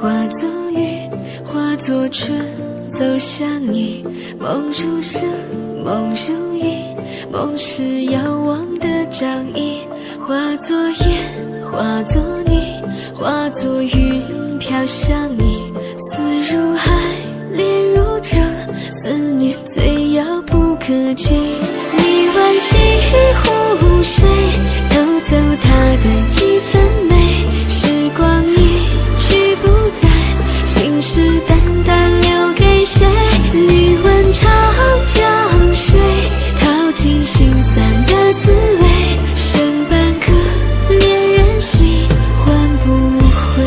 化作雨，化作春，走向你。梦如声，梦如影，梦是遥望的掌印。化作烟，化作泥，化作云飘向你。思如海，恋如城，思念最遥不可及。你挽起湖水，偷走它的几分美。时光一去不再，信誓旦旦留给谁？你问长江水，淘尽心酸的滋味。剩半颗恋人心，换不回。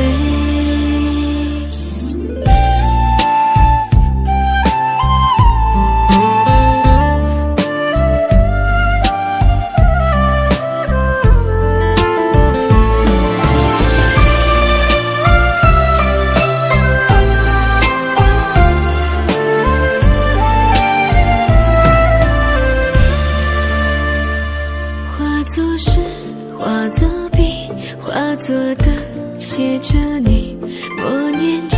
化作笔，化作灯，写着你，默念着，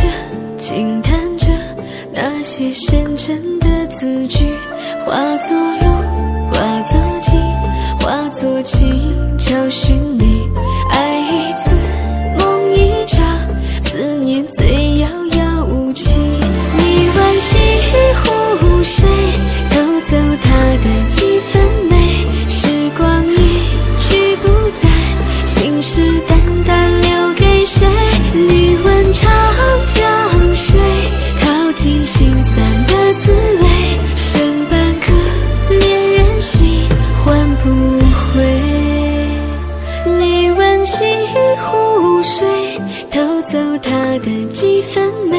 轻弹着那些深沉的字句。化作路，化作景，化作情，找寻你。爱一次，梦一场，思念最遥遥无期。你挽起湖水，偷走它的几分美。时光一去不再，信誓旦旦留给谁？你问长江水，淘尽心酸的滋味。剩半颗恋人心，换不回。你问起湖水，偷走它的几分美。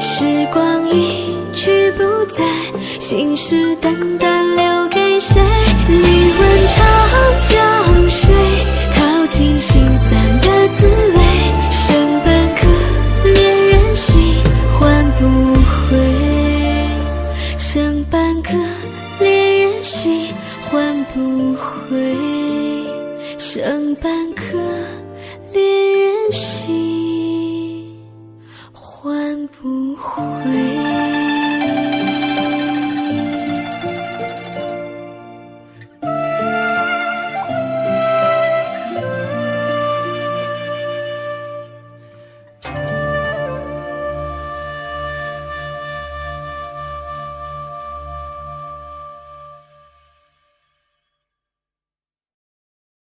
时光一去不再，信誓旦旦留给谁？你问长江水，淘尽心酸的滋味。剩半颗恋人心，换不回。剩半颗恋人心，换不回。剩半颗恋人心，换不回。